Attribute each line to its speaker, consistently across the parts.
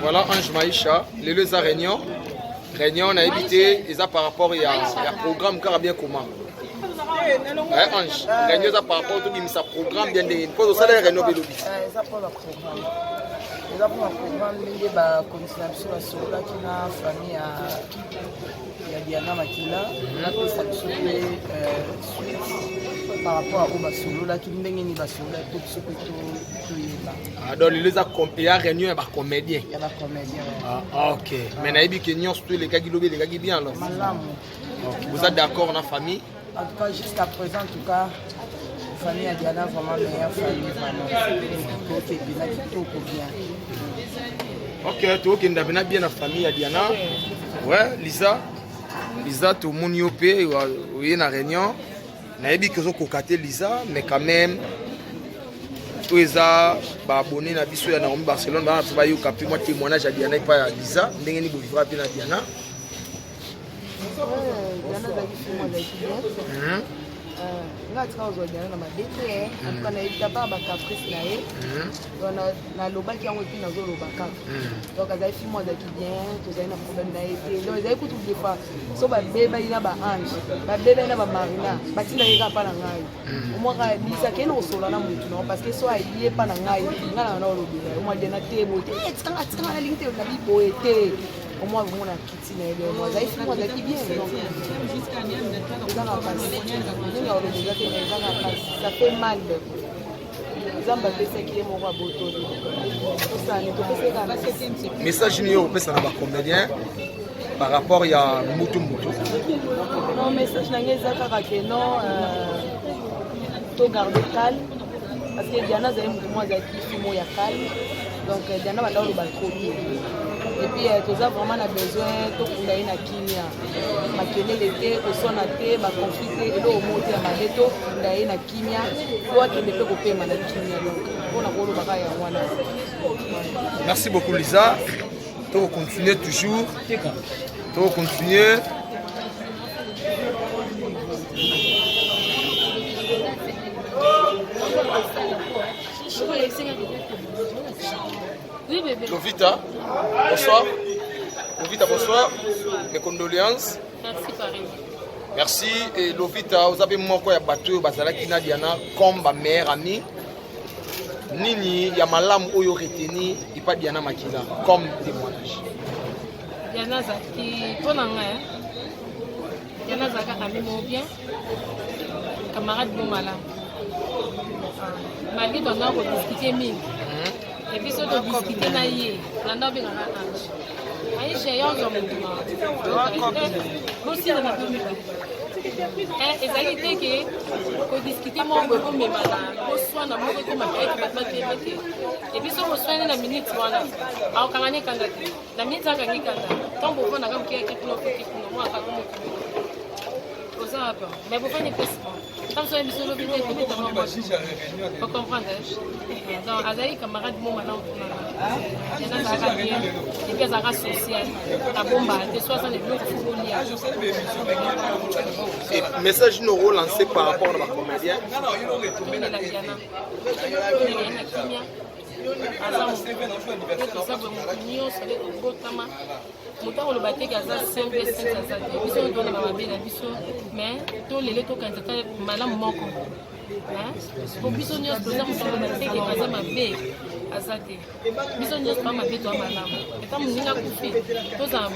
Speaker 1: Voilà, Ange Maïcha, les deux réunions. Réunion, on a évité, et ça par rapport à programme car bien comment. Ange, réunion, ça par rapport à tout ça programme bien des. Pour ça, les réunions,
Speaker 2: ça pour le programme. Ça pour le programme, il y a une continuation sur la famille à Diana Makila. On a fait ça par rapport à Obasolo, là qui n'est pas sur la tout ce que tu
Speaker 1: donc, il y a réunion, il y a des comédiens.
Speaker 2: Il y a des comédiens.
Speaker 1: Ah, ok. Mais il y a des gens qui les gars qui bien alors. Vous êtes d'accord dans la famille?
Speaker 2: En tout cas, jusqu'à présent, en tout cas, la famille à Diana, vraiment meilleure famille.
Speaker 1: Ok, tu vois qu'il y a bien la famille à Diana. Ouais, Lisa, tout le monde est au la réunion. Je sais que vous avez Lisa, mais quand même, tous les abonnés à Barcelone, je vais vous témoignage à Diana et pas à Lisa. Je vais vous vivre à Diana.
Speaker 2: ngatika ozodiana na mabete atuka na yebitaba bacaprice na ye nalobaki yango epi nazoloba kaka donc azali fi mo azalaki bien tozali na problème na ye te donc ezali kutu des fois so babebali na baange babebali na bamarina batinda ye kaka mpa na ngai omwaka bisakei na kosola na motu nango parce que so aye mpa na ngai ngai na na olobela omwa diana te boye te tikanga nalingi te nabi boye te au moins vous m'avez quitté les mois ça fait moi d'être bien ça fait mal
Speaker 1: message nous ça n'a pas comédien par rapport à Moutou
Speaker 2: non message n'angé ça que non to garder calme parce que Diana zali moi zaki fimo ya calme donc Diana va dans le balcon et puis tous a vraiment besoin to kunda ina kimia makelele te kosona te ba conflit te elo moti ya maleto kunda ina kimia to akende pe kopema na kimia donc on a kolo baka ya wana.
Speaker 1: Merci beaucoup Lisa. To continuer toujours. To continuer.
Speaker 3: Oui, bébé.
Speaker 1: Lovita, bonsoir. Lovita, bonsoir. Mes condoléances.
Speaker 3: Merci, pareil.
Speaker 1: Merci. Et Lovita, vous avez mon quoi, bateau, Bazalaki Diana, comme ma mère amie. Nini, il y a malam oyo reteni, il pas Diana Makila, comme témoignage.
Speaker 3: Diana Zaki, ton anglais. Diana Zaki a mis mon bien. Camarade bon malam. Malgré qu'on a discuté mille. Et puis, surtout, discuter na yé, l'anda bien à l'âge. Aïe, j'ai un homme de aussi dans ma famille. Et ça dit que discuter mon gros, mais madame, au soin d'un mauvais comme et puis, sur le soin de la minute, voilà. Alors, quand on est candidat, la minute, ça gagne candidat. Tant pour qu'on a comme qui est qui pour moi, à mais vous faites des petits points. Quand vous avez besoin de l'objet, vous comprenez. Donc, Azaï, camarade, mon maintenant, il y a un bien, et puis un social, la bombe, des 60 de blocs footballiers.
Speaker 1: Et message nous lancé par rapport à la comédienne.
Speaker 3: Moto le baté gaza 5 biso on na mabe na biso mais to lele to kanzata malamu moko pour biso nyos toza moto baté gaza mabe azate biso nyos pa mabe to malamu eta muninga kufi to za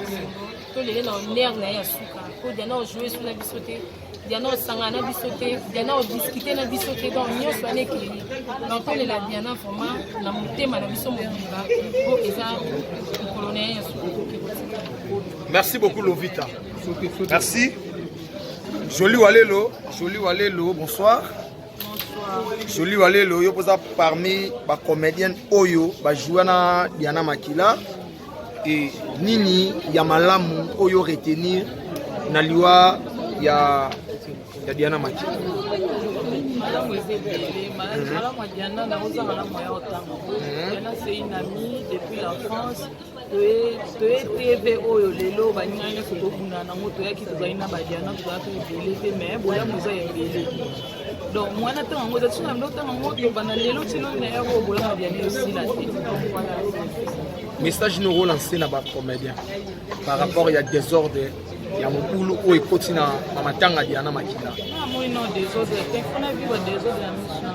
Speaker 3: to lele na nerf na ya suka ko dia na jouer sur la biso te dia na sanga na biso te dia na discuter na biso te donc nyos ane kili donc to lela dia na vraiment na mutema na biso mobimba ko eza colonel ya suka.
Speaker 1: Merci beaucoup Lovita. Merci. Joli Walelo, bonsoir. Joli Walelo, yo posa parmi les comédiennes Oyo, Jouana Diana Makila et Nini Yamalamu Oyo retenir Naliwa ya Diana Makila.
Speaker 4: Madame Diana, c'est une amie depuis la France. TV oyo lelo banyanya sokokuna nango toyaki tozaina badiana tozalaki ebele te mais bolamu eza ebele donc mwana ntango yango ezatuna ndo ntango yango tobana lelo tino na yango bolamu badiana esila te.
Speaker 1: message nous relancer na ba comédien par rapport il y a désordre il y a mobulu o ekoti na matanga Diana Makila.
Speaker 4: Moi non désordre, on a vu désordre la mission.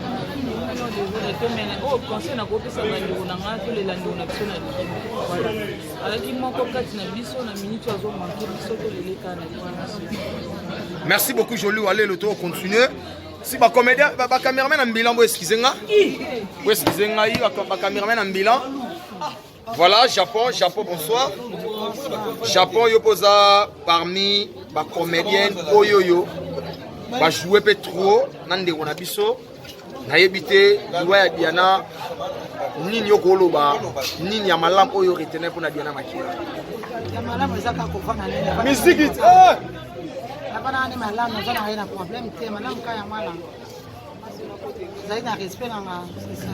Speaker 4: Non désordre que mais oh conseil na kopesa bandu na ngaka le lando na biso na voilà. Avec moi ko kati na biso na minute azo manquer biso ko le kana.
Speaker 1: Merci beaucoup Jolie, allez le tour continuer. Si ba comédien ba cameraman en bilan bo excusez-nga. Bo excusez-nga yi ba cameraman en bilan. Voilà, Japon, bonsoir. Japon, yo posa parmi les comédiens, oyoyo, ba jouer peu trop, nande on a biso, na yebite, liwa Diana, nini yo koloba, nini ya malam oyo retenir pour na Diana Makila.
Speaker 2: Ya malam ezaka kofana nini?
Speaker 1: Musique,
Speaker 2: Napana ni malam na vana haina problem te, malam kaya mwana. Zaidi na respect na c'est ça.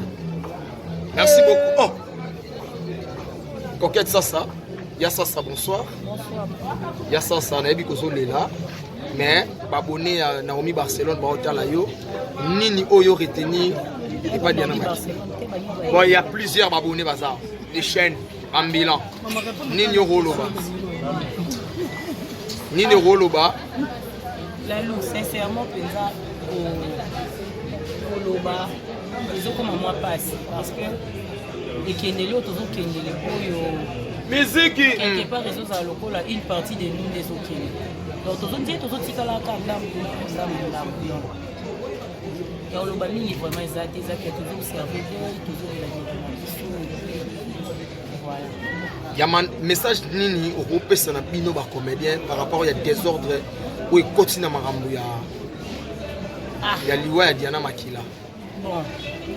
Speaker 1: Merci beaucoup. Oh. Coquette Sassa, ya Sassa bonsoir.
Speaker 3: Bonsoir.
Speaker 1: Ya Sassa na yebi kozo lela, mais abonné à Naomi Barcelone ba hôtel yo. Nini oyo retenir et pas Diana Makila. Bon, il y a plusieurs abonnés bazar, des chaînes en bilan. Nini Roloba. Nini Roloba.
Speaker 3: La loup, sincèrement, pensa au Loba, ils ont comme moi passé parce que les Kendele, toujours Kendele,
Speaker 1: musique
Speaker 3: quelque part, ils ont à l'okola une partie de nous des autres. Donc, toujours dire, toujours si la carte d'âme, car le bani est vraiment exact, qui a toujours servi toujours voilà.
Speaker 1: Il y a un message nini au groupe sana bino ba comédien par rapport il y a désordre où il continue à marambu ya liwa ya Diana Makila.
Speaker 3: Bon,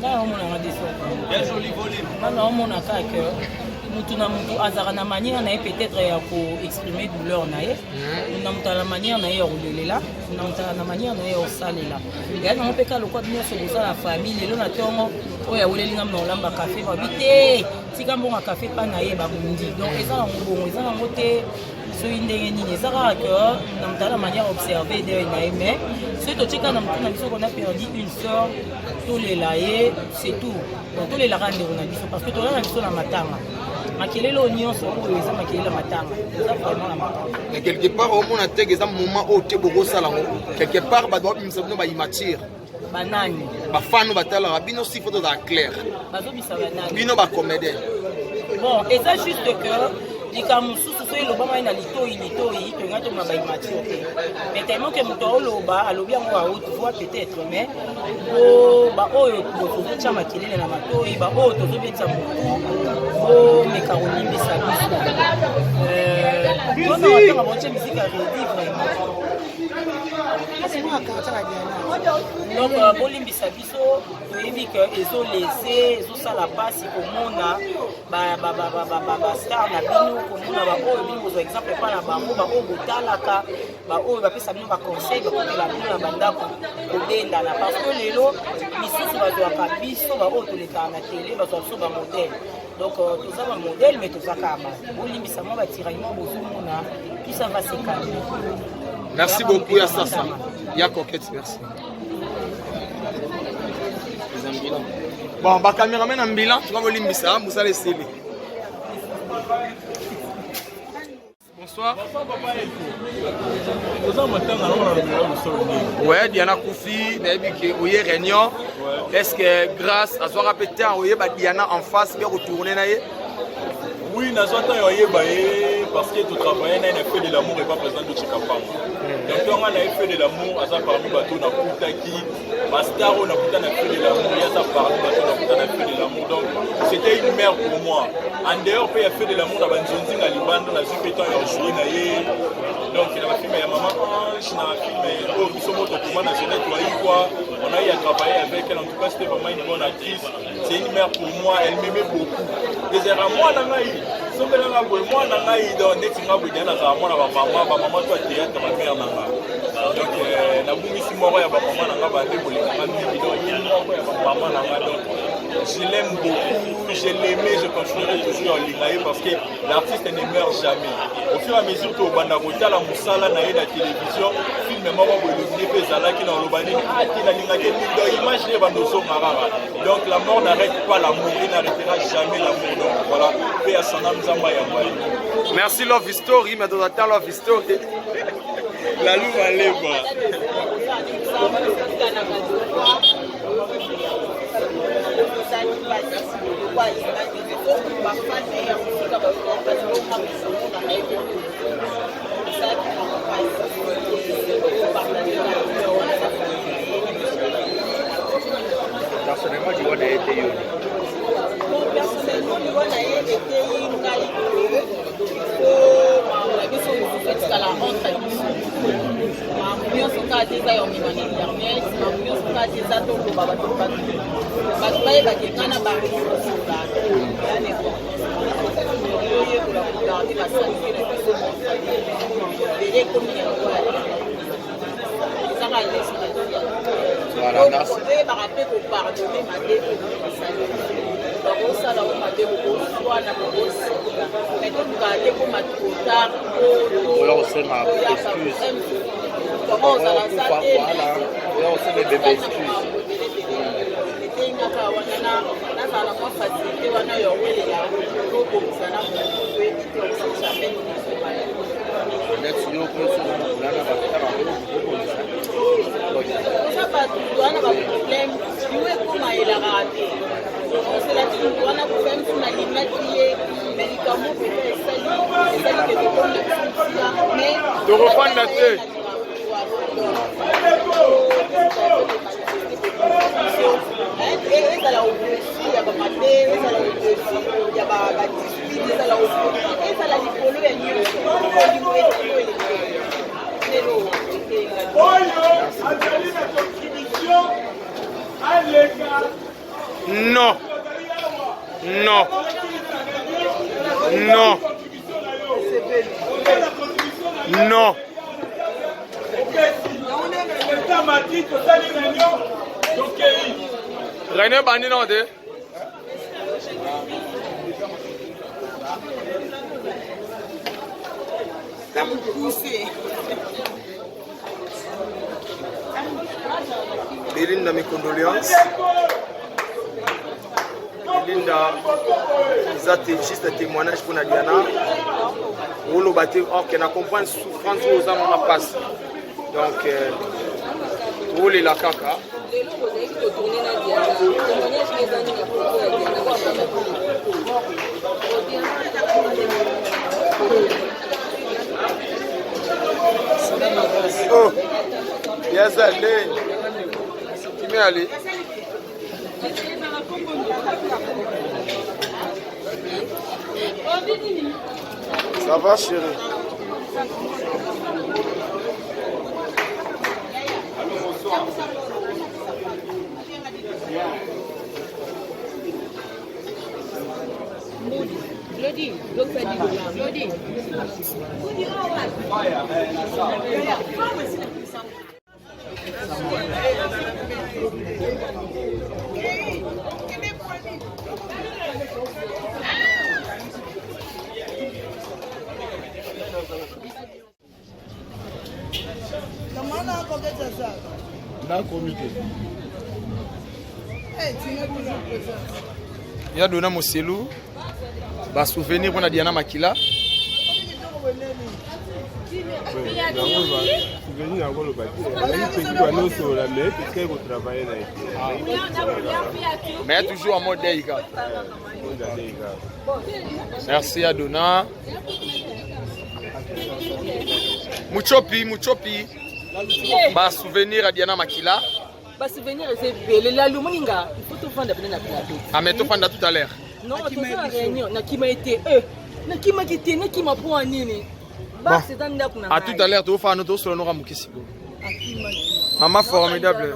Speaker 3: là on a désordre. Bien joli volume. Là on a que mutu na mutu azara na manière na peut-être ya ko exprimer douleur na ye. Na mutu la manière na ye rolela, na mutu na manière na ye osalela. Ya na mpeka lokwa bien so za la famille lelo na tongo oya wolelinga na olamba café ba bité. Tika mbonga café pa na ye ba mundi. Donc eza ngobongo eza ngote so indenge nini eza que na mutu la manière observer de na ye mais c'est to tika na mutu na biso qu'on a perdu une sœur tous les laïcs c'est tout. Donc tous les la rendre on a biso parce que to la biso na matanga. Makelelo nyonso oyo eza makelela matanga eza vraiment la matanga
Speaker 1: mais quelque part au monde a eza moment au te bogo salango quelque part ba doit bimisa bino ba imatir
Speaker 3: banani
Speaker 1: ba fanu batala bino si photo da clair
Speaker 3: bazo bisa banani
Speaker 1: bino ba comédien
Speaker 3: bon eza juste que likamususu so eloba na litoi to ngato na ba imatir mais tellement que muto oloba alobi yango a haute voix peut-être mais ba oyo to tcha makelele na matoi ba oyo to betsa mutu oh mais Caroline bisa biso on a bonne musique à revivre
Speaker 2: C'est moi qui a Diana.
Speaker 3: donc bolimbisa biso toyebi que ezo laisser ezo sala pasi komona ba star na bino komona ba oyo bino kozwa exemple pa na bango ba oyo botalaka ba oyo bapesa bino ba conseil bakotela bino na bandako kobendana parce que lelo misusu bazwaka biso ba oyo tolekaka na télé bazwa biso ba modèle donc toza ba modèle mais toza kama bolimbisa mwa batiraillement bozomona tout ça va se calmer.
Speaker 1: Merci beaucoup ya Sassa ya Coquette merci. Bon, ba caméraman en bilan, tu vas vous limbisa, vous allez essayer. Bonsoir. Ouais, Diana Koufi, Nabi Oye Réunion. Est-ce que grâce à Zora Péter, Oye Diana en face, bien retourner naïe?
Speaker 5: Oui, parce que tout travail a un effet de l'amour et pas présent de Chikapang. Donc on a un effet de l'amour, à ça parmi bateau na Koutaki, Mastar on a un effet de l'amour, il y a ça parmi bateau na un effet de l'amour. Donc c'était une mère pour moi. En dehors, il y a fait de l'amour dans Banzonzi, dans Liban, dans la Zupétan, il y a joué naïe. Donc il y a la fille, il y a maman Ange, il y a la fille, oh, nous sommes au Tokuma, dans Genève, on a eu à travailler avec elle, en tout cas c'était vraiment une bonne actrice. C'est une mère pour moi, elle m'aimait beaucoup. Déjà, moi, moi nangai do netinga bujana za mwana ba mama to théâtre ba mère nanga donc na bungisi moko ya ba mama nanga ba ndebole nanga mimi do yin moko ya ba mama nanga donc je l'aime beaucoup, je l'aimais, je continuerai toujours à l'aimer parce que l'artiste ne meurt jamais. Au fur et à mesure que Bandagota, la Moussala, na la télévision, film est mort, qui dans l'Obanine, donc la mort n'arrête pas l'amour, il n'arrêtera jamais l'amour. Donc voilà, paix à son âme,
Speaker 1: merci Love Story, mais dans attend Love Story.
Speaker 5: La loupe à l'Eba.
Speaker 1: Personnellement, tu vois des été.
Speaker 6: Personnellement, tu vois des
Speaker 1: voilà, merci. Voilà, on sait ma excuse. Voilà, on sait mes bébés excuses. De reprendre la tête. Non. Non. Non. Non. René Bandi non de. Belinda, mes condoléances. Belinda, juste un témoignage pour Diana. On a compris souffrance aux hommes on passe. Donc, où est la caca? Oh, yes, allez. Qui m'est allé? Ça va, chérie?
Speaker 6: Lodi, donc ça dit Lodi.
Speaker 1: Il y a donné mon selou. Bah souvenir pour Diana Makila. Mais toujours en mode Deïga. Merci Adona. Muchopi. Bah souvenir à Diana Makila.
Speaker 4: Bah souvenir c'est belle la luminga. Il faut tout prendre dans la plateau.
Speaker 1: Ah mais tout prendre tout à l'heure.
Speaker 4: Non, tout ça réunion na qui m'a été na qui m'a quitté na qui m'a point nini. Bah c'est dans la kuna.
Speaker 1: À tout à l'heure tu vas faire notre solo no ramukisi. Maman formidable.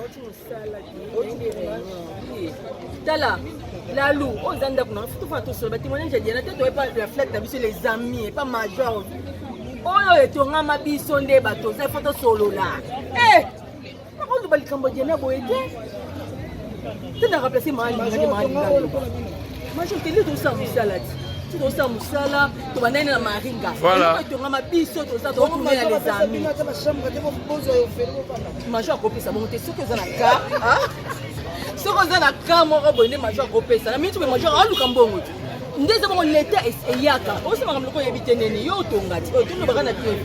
Speaker 4: Tala la lou aux anda kuna tout faire tout solo ba témoignage de Diana tête pas reflète na biso les amis et pas major. Oyo etonga mabiso nde bato za photo solo là. On va likambo Diana boyete. Tu n'as remplacé Mahali. Major, quel est ton sang salade? Tu dois faire musala, tu vas aller dans la maringa.
Speaker 1: Voilà.
Speaker 4: Tu vas biso, tu vas retourner à les amis. Major a copié ça, bon, t'es sûr que ça n'a qu'à. Ce que ça n'a qu'à, mon abonné, Major a copié ça. Mais tu veux Major, à l'Ukambongo. Ndeza bon l'état est yaka. Aussi ma kamloko yebite nene yo tongati. O tono baka na TV.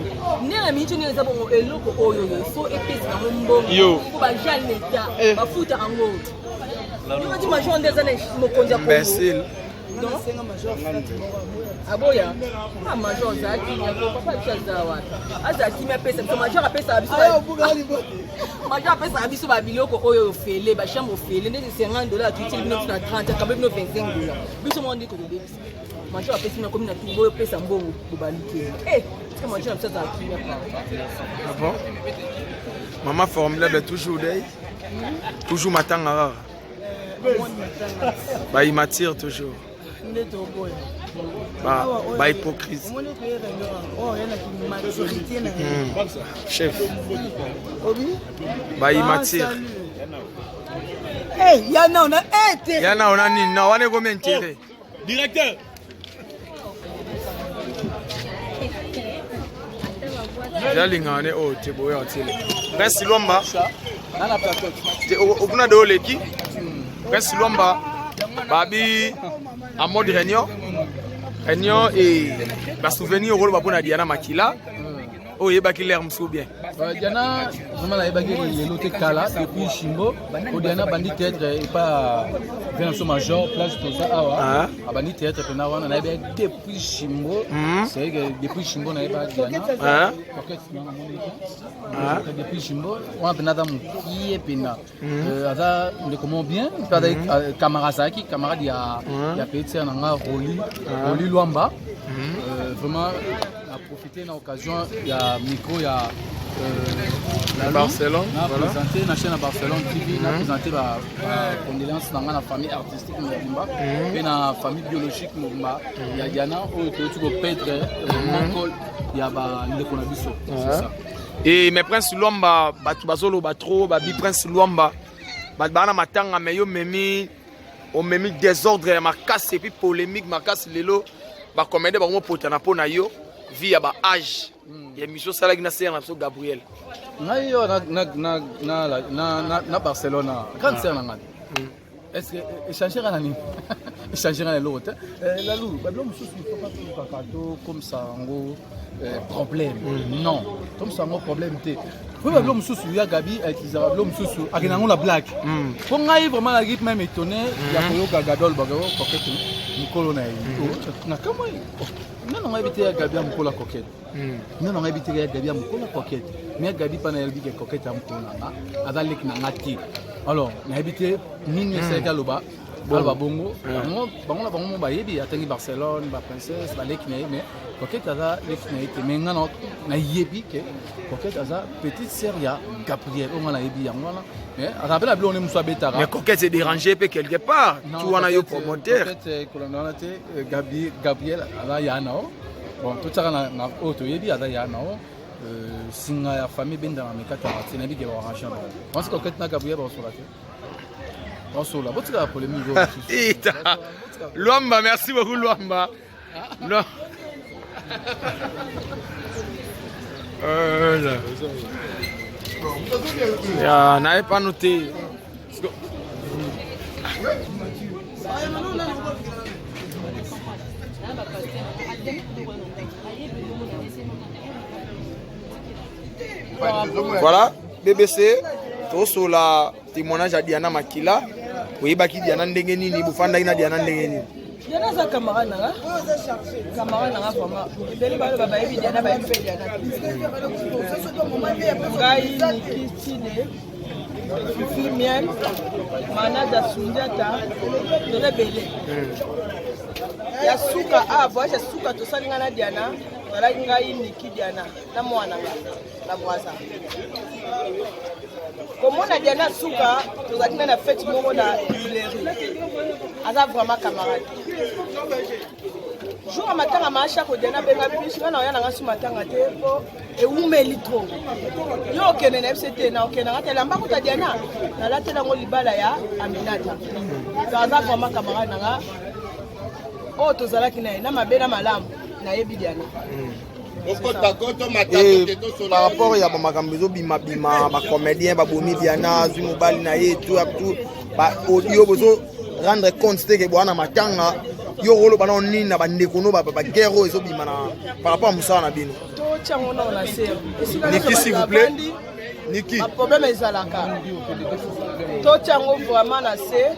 Speaker 4: Nena mincho nene bon eloko oyo yo. So epesi na mbongo. Yo. Ko ba jal l'état. Ba futa ango. Yo di Major ndeza na mokonzi ya Congo. Imbécile. Aboya, Major Zaki, papa Chazawa. Azaki me pesa, Major apesa abiso. Major apesa abiso ba biloko oyo fele, ba chambre fele, ndé $50 tu utile bino na 30, quand même $25. Biso mo ndiko bébé. Major apesa na komi na tubo pesa mbongo bobalike. C'est Major apesa Zaki me pa.
Speaker 1: Ah bon? Maman formidable toujours d'œil. Toujours matanga rare. Bah il m'attire toujours. Bah hypocrite. Chef. Bah il m'attire.
Speaker 2: Hey, Yana on a été.
Speaker 1: Yana on a ni na wane combien intérêt.
Speaker 5: Directeur.
Speaker 1: Jalinga ne o te boya tele. Prince Lomba. Nana plateau. Te okuna de oleki. Prince Lomba. Babi en mode réunion et va souvenir au rôle de Diana Makila. Oh, il y a l'air bien.
Speaker 7: Diana, vraiment, la baguette l'autre Kala, depuis Chimbo. Diana, bandit théâtre et pas Vénation Major, plage tout ça. Ah, bandit théâtre, on a depuis Chimbo. C'est que depuis Chimbo, on a pas Diana. Depuis Chimbo, on a Penada Mouki et Pena. Ada, on est comment bien. Camarade Saki, camarade, il y a Petit, on a Roli Luamba. Vraiment. Profiter de l'occasion, il y a micro, il y a
Speaker 1: Barcelone.
Speaker 7: On a présenté la chaîne à Barcelone TV, on a présenté la condoléance dans la famille artistique et la famille biologique. Il y a Diana, tu peux perdre il y a des conditions. C'est ça.
Speaker 1: Et mes princes Luamba, Batubazolo, Batro, Babi Prince Luamba, Batbana Matanga, mais yo memi, on memi désordre, ma casse et puis polémique, ma casse lélo, bah commandé bah moi pour t'anapo na yo. Via ba âge ya mission sala gina ser na so Gabriel
Speaker 7: na yo na Barcelona grande sœur na ngani est-ce que échanger na nini échanger na l'autre la lou ba blo mususu faut pas kakato comme ça ngo problème non comme ça ngo problème té faut ba blo mususu ya Gabi avec Isabelle ba blo mususu akina ngo la blague pour ngai vraiment la grippe même étonné ya koyo gagadol ba ko coquette Nikolo na na kama non on a évité à Gabi à Moukola coquette. Non on a évité à Gabi à Moukola coquette. Mais Gabi pas na dit que coquette à Moukola na avec na ngati. Alors on a évité nini c'est galoba. Alba bongo. Bango ba yebi atangi Barcelone, ba princesse, ba lek mais coquette à lek na mais ngana na yebi que coquette à petite sœur ya Gabriel on a yebi ngana. Mais rappelle la blonde musa betara.
Speaker 1: Mais coquette est dérangé quelque part. Tu vois na yo promoteur.
Speaker 7: Coquette colonelate Gabriel ala ya nao. Bon tout ça na auto yebi ala ya nao. Singa ya famille benda na mekata parti na bi ke ba rachan. Parce que coquette na Gabriel ba sur la tête. On sur la botte la polémique.
Speaker 1: Luamba, merci beaucoup Luamba. On n'avait pas noté. Voilà, BBC, tout sur la témoignage à Diana Makila. Oui, baki Diana ndenge nini, bufanda ina Diana ndenge nini.
Speaker 4: Diana za camarade nanga. Camarade nanga vraiment. Beli balo baba yebi Diana ba yebi Diana. Ngai ni kitine. Fifi miel. Manada Sundiata. Dole bele. Ya suka voyage suka to salinga na Diana. Wala ngai ni ki Diana na mwana na mwaza. Comment on a Diana Souka, nous avons fait fête moko na Tuileries. Aza vraiment camarade.
Speaker 2: jour à matin à marcher ko Diana benga biso na ya na ngasu matanga te po e umeli trop yo okene na FCT na okene na tela mbako ta Diana na la tela ngo libala ya Aminata ça vraiment camarade nanga o to zalaki na mabena malamu na yebi Diana.
Speaker 1: Et par rapport à Makambezo bima ba comédien ba bomi Diana Zumobali na ye tout ba audio bozo rendre compte que bwana matanga yo rolo bana nini na bandeko no ba guerre ezo bima na par rapport à Moussa na bino
Speaker 2: to tiango na na ser
Speaker 1: Niki s'il vous plaît Niki
Speaker 2: le problème est zalaka to tiango vraiment na ser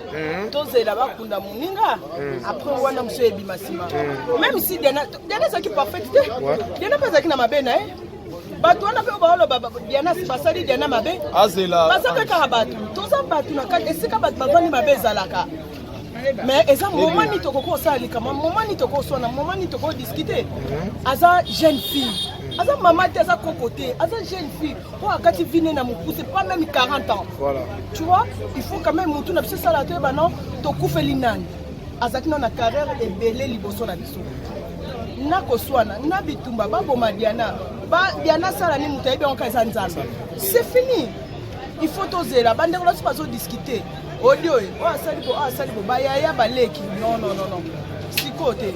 Speaker 2: to zela ba kunda muninga après wana monsieur ebima sima même si Diana ça qui parfait Diana pasaki na mabena bato wana pe baolo Diana basali Diana mabe
Speaker 1: azela
Speaker 2: basabe ka bato to za bato na kati esika bato bavani mabe zalaka mais eza moment ni toko sali kama moment ni toko sona moment ni toko discuter aza jeune fille aza maman te aza cocoté aza jeune fille pour akati vine na mukuse pas même 40 ans
Speaker 1: voilà
Speaker 2: tu vois il faut quand même mutu na biso sala te ba non to kufeli nani azaki na carrière ebele liboso na biso na koswana na bitumba baboma Diana ba Diana sala ni mutu ebe onka eza nzambe c'est fini il faut tozela bandeko la bazo discuter audio asali bo bayaya baleki non sikote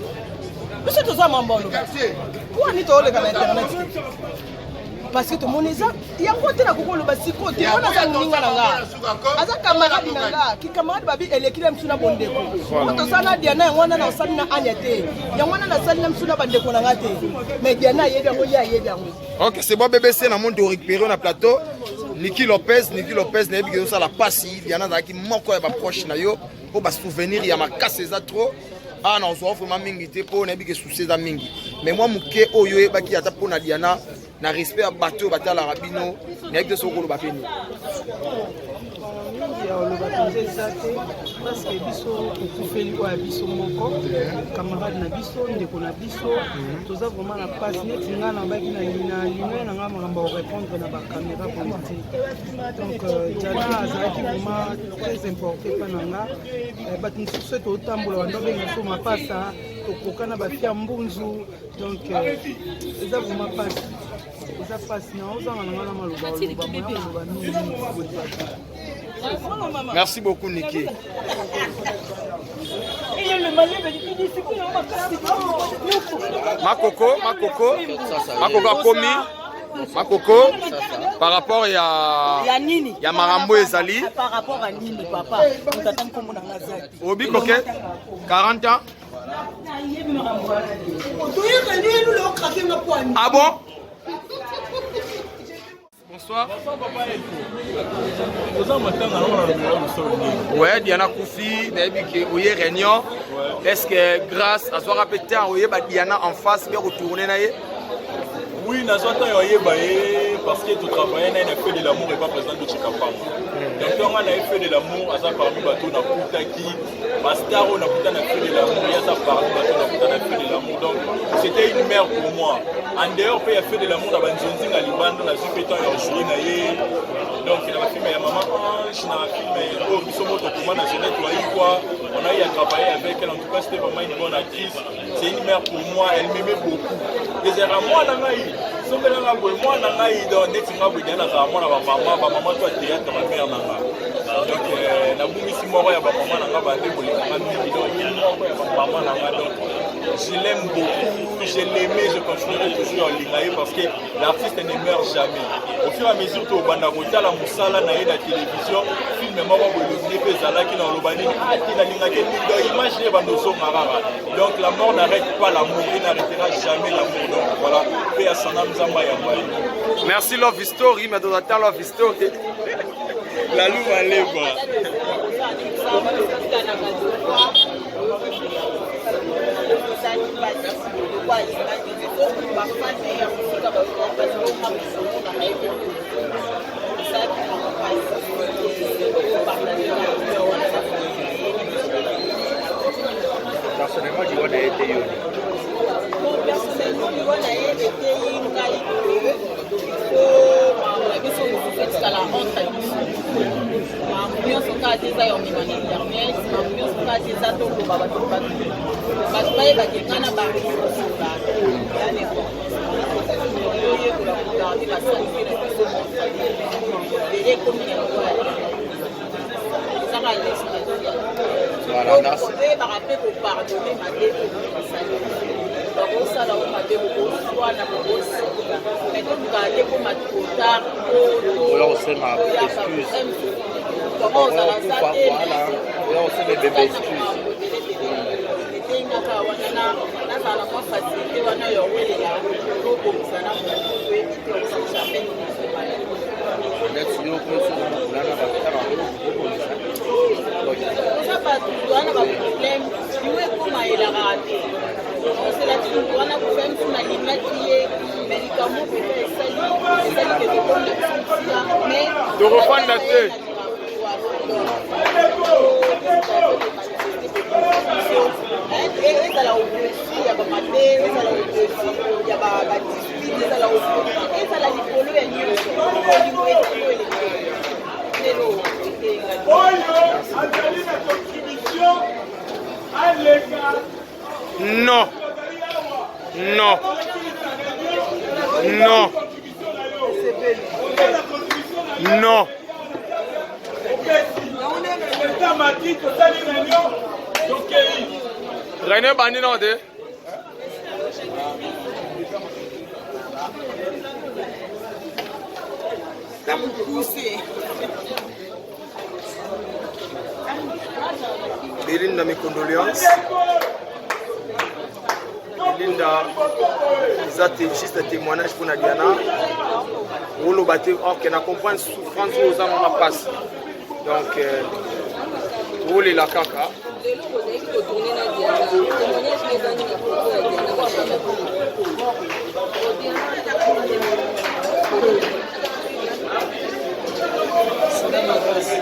Speaker 2: monsieur toza mambolo pour ni to le ka internet parce que to moneza yango te na kokolo ba sikote ona za ninga nanga aza camarade nanga ki camarade babi elekile msuna bondeko to sana Diana yango na osali na anyate yango na sali na msuna bandeko nanga te mais Diana yedi yango yango.
Speaker 1: OK, c'est bon BBC na monde récupérer na plateau. Niki Lopez na yebi ça la passe Diana za ki moko ya ba proche na yo pour ba souvenir ya makase za trop na on vraiment mingi te po na yebi ke souci za mingi mais moi muke oyo e ba ki ata po na Diana na respect à bateau batala rabino na yebi so ko lo ba fini
Speaker 8: parce que biso okufeli oyo biso moko camarade na biso ndeko na biso toza vraiment na passe neti nga na baki na lino na nga makambo ya répondre na bacaméra politique donc Diana azalaki vraiment très importé mpa na nga bato mosusu ete otambola bando benga so mapasa tokoka na bafia mbunzu donc eza vraiment passe eza passe na ozanga na nga na maloba nini.
Speaker 1: Merci beaucoup Niki. Makoko par rapport à
Speaker 2: nini
Speaker 1: ya marambo ezali
Speaker 2: par rapport à nini papa mutatam kombo na ngazaki
Speaker 1: obi koke 40 ans ah bon. Bonsoir. Ouais, Diana Koufi, Oye Réunion. Est-ce que grâce à ce répété, Diana en face, peut retourner?
Speaker 5: Oui, parce que tout travail n'a fait de l'amour et pas présent de Chikapang. Donc, on a fait de l'amour, à ça parmi bateau, na Koutaki, Bastaro, on a fait de l'amour, et à ça parmi bateau, on a fait de l'amour. Donc, c'était une mère pour moi. En dehors, il a fait de l'amour dans Banzonzing à Liban, dans la Zupétan, il a joué naïe. Donc, il a filmé Maman Ange, il a filmé Obisomo Tokuma, on a eu à travailler avec elle. En tout cas, c'était vraiment une bonne actrice. C'est une mère pour moi, elle m'aimait beaucoup. Et c'est à moi, moi, donc dès que tu as maman, toi, théâtre, ma mère, donc, je l'aime beaucoup, je l'aimais, je continuerai toujours à l'aimer parce que l'artiste ne meurt jamais. Au fur et à mesure que tu as la moussala na la télévision, film maman donc la mort n'arrête pas l'amour, il n'arrêtera jamais l'amour. Donc voilà, paix à son âme.
Speaker 1: Merci Love Story, mais dans la temps Love Story. La loupe à l'œuvre.
Speaker 9: Personnellement, tu vois des été
Speaker 2: personnellement, on a été la honte.
Speaker 4: te eza toloba bato bayebaki nga na baresosola yani oyekola kogarde basalite na biso bele ekomi yango ezaka lesiyebaka mpe kopardone mabe bakosala o mabe bokoswana bokosika mai toluka te po matotard ozala sa te etengaka wana nazala mwa facilité wana yowelela tobongisa na motu oyebi te jamais oza bato wana baproblème iwe ekomayelaka te oselati motu wana kofaya mfuna limaki ye médicament pete esali ketekolakisia mais
Speaker 1: tokofanda te
Speaker 4: ezala okosi ya bamate ezala okosi ya badiscipline ezala likolo ya nyonso olingo lelo
Speaker 1: non non non non René bandi non de Belinda, mes condoléances. Belinda, juste un témoignage pour Diana. On a battu, or qu'elle a compris la souffrance aux hommes en passe. Donc, où est la caca?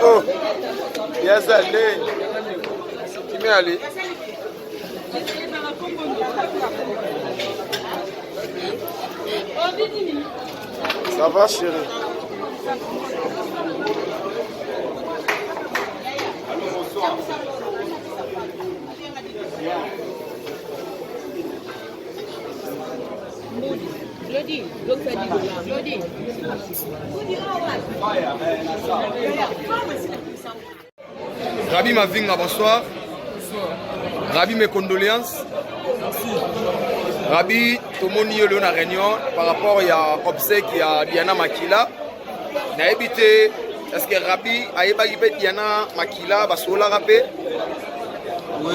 Speaker 1: Oh, yes, allez. Qui m'est allé? Ça va, chérie? Rabi Mavinga, bonsoir. Rabi, mes condoléances. Rabi, tout le monde y est en réunion par rapport à l'obsèque à Diana Makila. N'a évité, est-ce que Rabi a évité Diana Makila, Basola Rapé?
Speaker 10: Oui,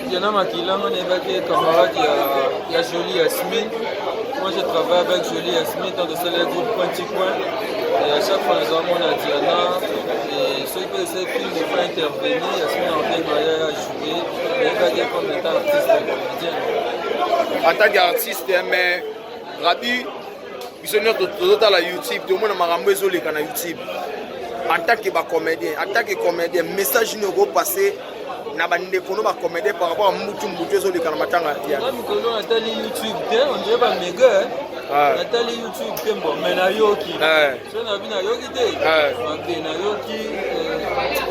Speaker 10: Diana Makila, on a évacué camarade, il y a Jolie Yasmine. Moi je travaille avec Jolie Yasmine dans le groupe Pointi Point. Et à chaque fois nous avons Diana. Et ceux qui essaient de faire intervenir, Yasmine en fait à jouer. Et évacué comme étant artiste comédien.
Speaker 1: En tant qu'artiste, mais Rabi, ils sont tous à la YouTube. Tout le monde m'a ramené sur YouTube. En tant que comédien, message ne va passer. Na bande kono ba comédie par rapport à mutu mutu zo likana matanga ya
Speaker 10: na mikono natali YouTube te on dirait ba mega natali YouTube te bon mais na yoki so na bina yoki te mabe na yoki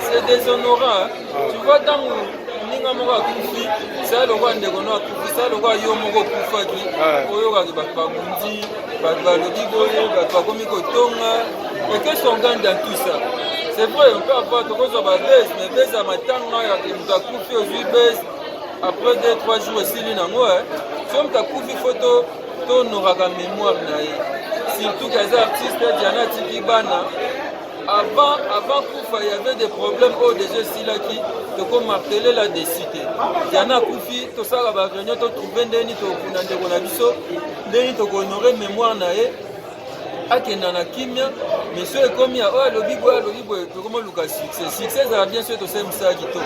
Speaker 10: c'est déshonorant tu vois dans ninga moko akufi ça le roi ndeko no akufi ça le roi yo moko kufa ki oyo ka ba mundi ba lobi boye ba komi ko tonga et qu'est-ce qu'on gagne dans tout ça? C'est vrai, on peut avoir tout ça, mais baisse à ma tante, il y a coupé aux baisse après 2-3 jours aussi, il y a moi. Si on a coupé photo, on aura la mémoire. Surtout que les artistes, Diana Tikibana, avant Koufa, il y avait des problèmes au déjà si là qui te marteler la décité. Diana Koufi, tout ça, la réunion, tu trouves des nids, tu honorer mémoire. Akenda na kimia monsieur ekomi ya oya lobi boya comment luka succès ça bien sûr to same ça qui to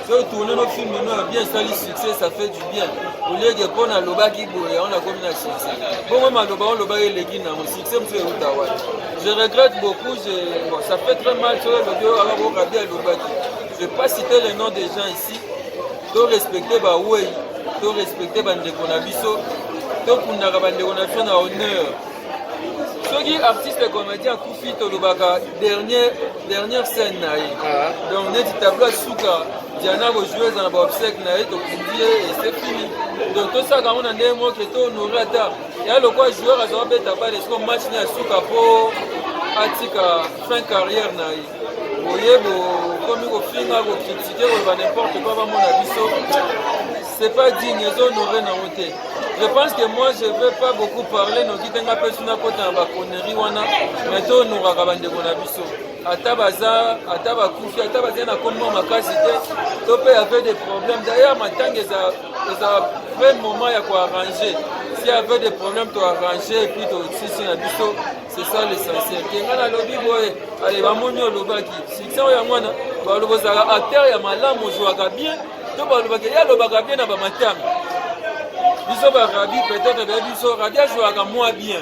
Speaker 10: so tourner nos films non bien ça le succès ça fait du bien au lieu de prendre loba qui boya on a comme na succès bon moi loba on loba les qui na mon succès monsieur utawa je regrette beaucoup bon ça fait très mal sur le video alors on regarder loba je vais pas citer les noms des gens ici to respecter ba oui to respecter bande konabiso to kundaka bande konafio na honneur. soki artiste comédien akufi tolobaka dernière scène na ye donc neti tableau asuka diana kojue eza na baobsèque na ye tokundi ye et c'est fini donc tosaka ngo na ndenge moke tohonore ata ya lokwa joueur azala beta bale siko match ne asuka mpo atika fin carrière na ye boye bokomi kofinga kokritike koloba n'importe quoi bamona biso c'est pas digne ezohonore nango te. Je pense que moi je ne vais pas beaucoup parler nos guidenga pesuna kota ba connerie wana mais to nouraka bandeko na biso ata baza ata bakufi ata baza na kombo makasi te to pe avait des problèmes d'ailleurs matanga eza vrai moment ya ko arranger s'il y avait des problèmes to arranger et puis to sisi na biso c'est ça l'essentiel kenga na lobi boye allez ba monyo lobaki succès ya mwana ba lobozaka acteur ya malamu jouaka bien to ba lobaka ya lobaka bien na ba matanga biso barabi peut-être be biso rabi ajouaka moins bien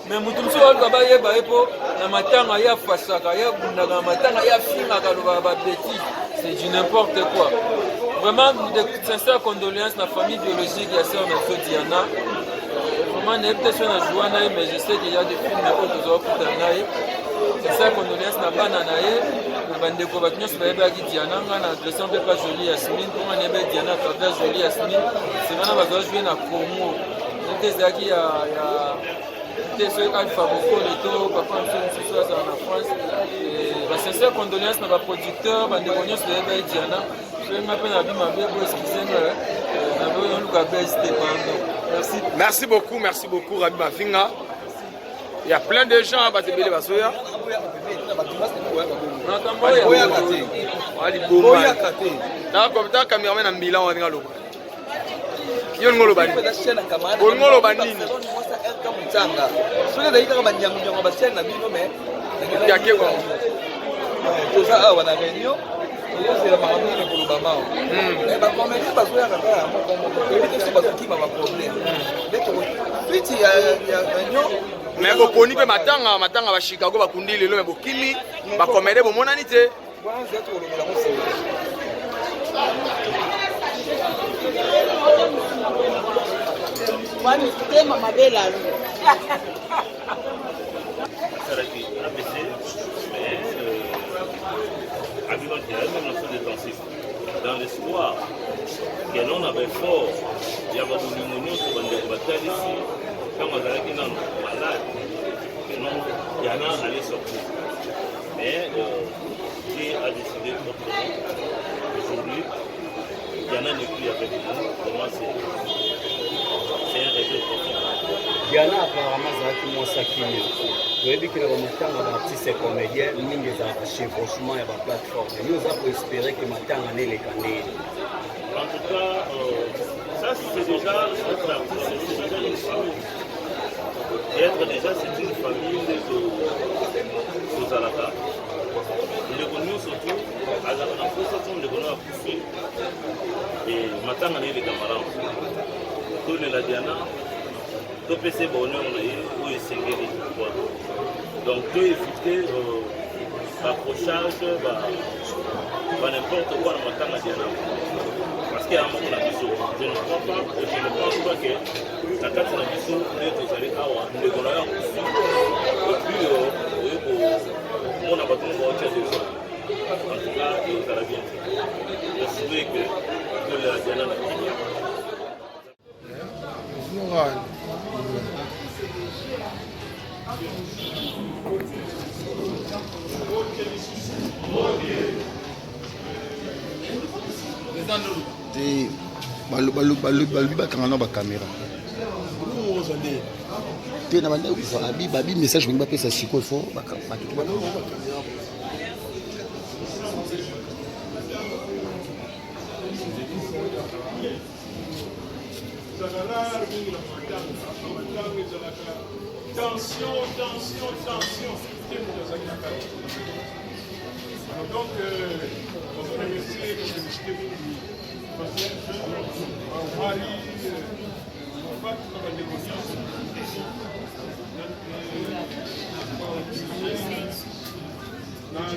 Speaker 10: mais mutu mosusu aluka bayeba ye mpo na matanga ye afasaka ye abundaka na matanga ye afingaka alobaka babétise c'est du n'importe quoi vraiment de sincères condoléances na famille biologique ya sœur na biso Diana vraiment nayebi te so na joua na ye mais je sais qu'il y a des films oyo tozala kutana na ye sincères condoléances na bana na ye bandeko bato nyonso bayebaki Diana nga na adresse mpe pas Jolie Yasmine mpo nga nayebi Diana à travers Jolie Yasmine c'est wana bazala jouer na Congo nete ezalaki ya te soki Alpha Bokole to papa mosusu azala na France basincère condoléance na baproducteur bandeko nyonso bayebaki Diana soki nga mpe na bi mabe bo eskizenga na boyoluka bese te pardon
Speaker 1: merci beaucoup Rabi Mavinga. Il y a plein de gens à Batebele Basoya. D'accord, caméraman à Milan, on va l'eau. Il y a un golo bani. Un golo bani. Il y a qui quoi?
Speaker 11: Tout ça, on a réunion. C'est la maman pour le maman. Mais ma comédie parce que il y a réunion.
Speaker 1: Mais boponi pe matanga ba Chicago ba kundi lelo me bokimi ba komede bo monani te.
Speaker 6: Wani tema mabela.
Speaker 9: Saraki ABC mais avec une notion défensive dans l'espoir que l'on avait fort il y a beaucoup de monde sur bande bataille ici quand on a été dans malade que non Diana allait sortir mais qui a décidé autrement aujourd'hui Diana n'est plus avec nous comment c'est un regret profond.
Speaker 12: Diana apparemment zalaki mwasi kimia toyebi ke na bamatanga baartiste et comédien mingi ezalaka chevauchement ya baplateforme yo oza koespérer ke matanga neleka ndenge.
Speaker 9: En tout cas, ça c'est déjà notre artiste, c'est déjà une famille. Et être déjà c'est une famille de Zalaka. On est connu surtout, à la France, on est connu à Koufé. Et matanga n'est les camarades. Tout le Diana. Tout PC bonheur on a eu où est Sengeli. Donc tout éviter l'accrochage, n'importe quoi dans matanga Diana. Parce qu'il y a un moment on a dit je ne pense pas que la carte de mission est allée à nous les connaissons et puis on a pas tout le monde qui a des choses. En tout cas, ça va bien. Je souhaite que la Diana n'a pas bien.
Speaker 13: balobi bakanga na bacaméra te na bandeko babi message bongi bapesa sikoyo fo
Speaker 5: Tension. Donc, on peut remercier Marie, on va tout dans les négociations. Dans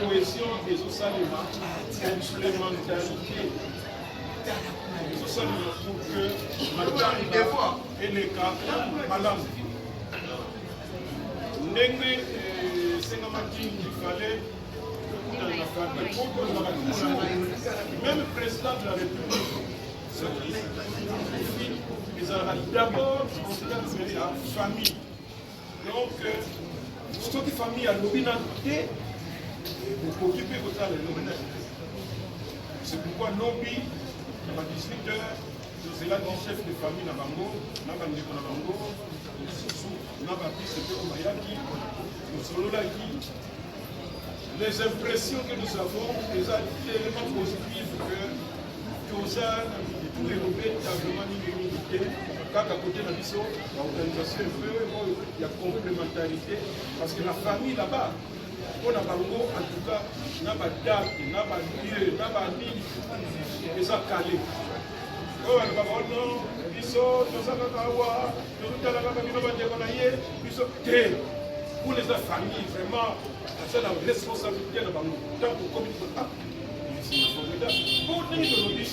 Speaker 5: cohésion des complémentarité.
Speaker 14: tosalela pour que matanga eleka malamu ndenge esengamaki ifale kokutana famille po tozalaka tumona même président de la république soki ezalaka d'abord considéré ya famille donc soki famille alobi nano te okoki mpe kotala elobi na c'est pourquoi lobi na 18 heures tozelaki chef de famille na bango na bandeko na bango mosusu na bapiste mpe oyo bayaki tosololaki les impressions que nous avons eza tellement positives que toza tout elobetablema mingi te kaka kote na biso baorganisation peu oyo ya complémentarité parce que la famille là-bas mpona bango en tout cas na badate na balieu na banini eza kale oyo balobaka ono biso toza kaka awa tozotala kaka bino bandeko na ye biso te pour les familles vraiment aza na responsabilité na bango tant kokomi po ndenge tolobi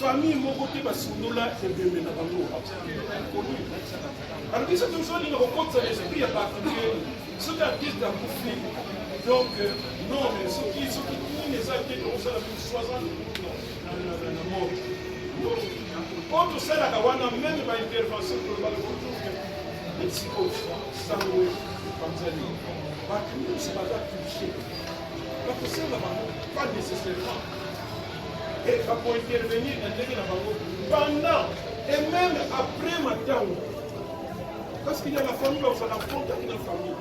Speaker 14: famille moko te basundola ebembe na bango inconnu alors biso tozolinga kokotisa l'esprit ya bato ke soki artiste akufi donc non mais soki nini eza te tokosala biso 60 na mort po tosalaka wana meme baintervention tolobaka toujours exikose sango panzali bato nyonso baza touché bakosala bango pas nécessairement et pour intervenir dans le bango pendant et même après matango parce qu'il y a la famille on s'en affronte avec la famille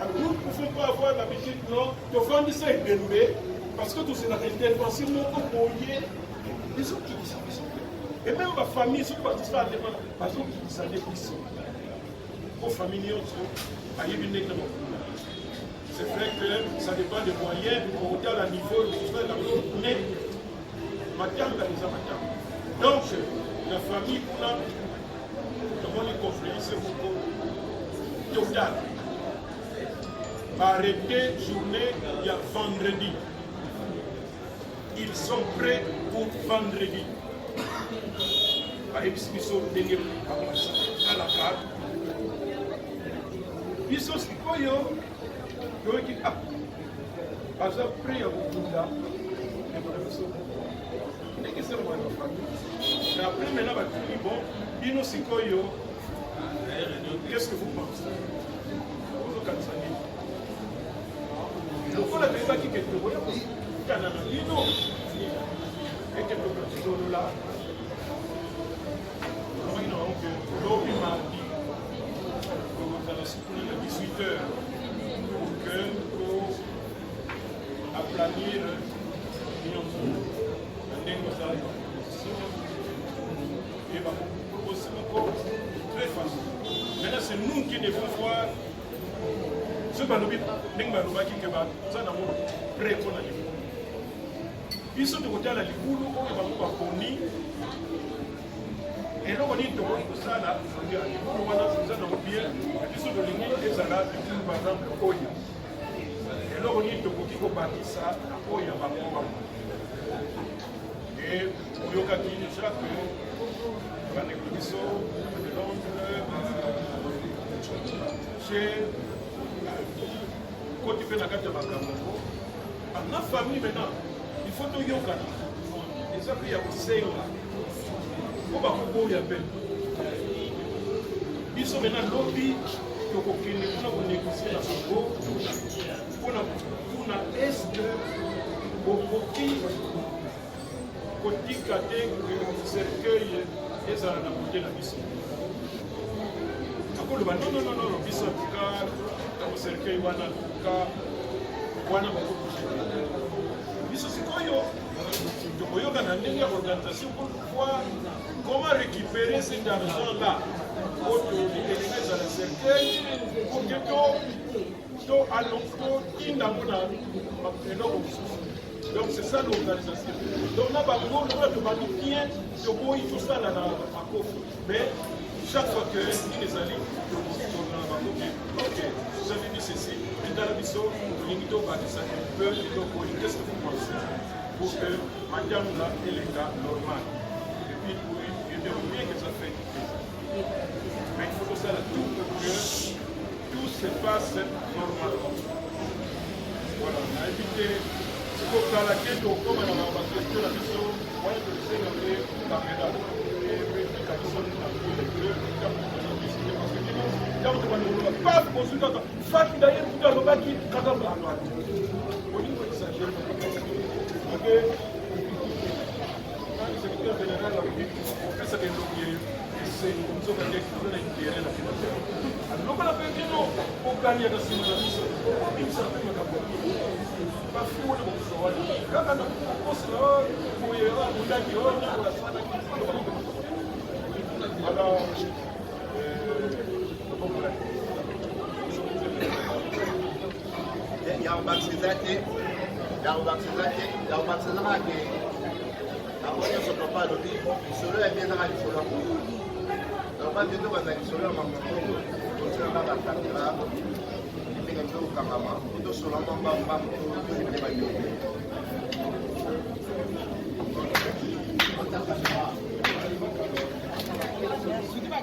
Speaker 14: alors nous ne pouvons pas avoir l'habitude non de vendre ça et d'aimer parce que tout c'est la intervention non opposée les autres qui disent et même ma famille ce pas tout ça parce que qui disent des plus aux familles à y venir c'est vrai que ça dépend des moyens, on regarde à niveau, mais Matanga les a Matanga. Donc, la famille, on a les conflits, c'est beaucoup. Total. Arrêter journée, il y a vendredi. Ils sont prêts pour vendredi. À Ebispiso, à la carte. Ils sont yoki aza prêt à kokunda ekona biso ndenge se mwana wa famille mais après maintenant batuli bon bino sikoyo qu'est-ce que vous pensez ozokanisa nini lokola toyebaki ke tokoya kotana na bino eke tokatizolola omaki na bango ke lobi mardi kokozala sukuli ya 18 heures pour aplanir très facile. Maintenant, c'est nous qui devons voir ce que nous avons prêt pour la Ligue. Ils sont de côté à la Ligue où nous avons connu. Et là, on dit que ça, là, on a bien, ils sont de l'Union des Arabes, par exemple, Oya. Et là, on dit que pour bâtir ça, Oya va pouvoir. Et pour le cas qui est déjà que la négociation de Londres, chez côté de la carte de Macamongo, en la famille maintenant, il faut tout y aller. Les applis à Conseil. Pourquoi vous avez appelé? Ils sont maintenant lobby pour négocier la Congo pour la est pour le cercueil et ça a apporté la mission. Non, mission en tout cas, dans le cercueil, on a en tout cas, mission c'est quoi yo? Donc, il y a une organisation pour voir comment récupérer cet argent-là pour utiliser dans le cercueil pour que donc c'est ça l'organisation. Donc là, on a demandé bien de tout ça là à Kofi. Mais chaque fois que les alliés, ok, vous avez dit ceci, et dans la mission, qu'est-ce que vous pensez? pour que madame là ait le cas normal. Et puis il est bien que ça fait mais il faut que ça tout pour que tout se passe normalement. Voilà, on a évité ce qu'on a la quête au comme on a question la question moyen de laisser la caméra et vérification de la vie parce que quand on ne va pas consulter fac d'ailleurs tout à l'heure qui quand on va au niveau exagéré ok le secrétaire général a dit on fait ça que c'est comme ça que nous avons intérêt la finance alors on a fait non pour gagner la simulation il s'appelle le capot pas fou le bon soir quand on a cela pour y aller on a dit alors
Speaker 15: ya ubatiza te akonya soto pa lobi solo ya bien na lisolo donc pas de ba na lisolo ya mamoto tozela ba kamera epeka to kangama to solo mamba to se ba yo Sudi ba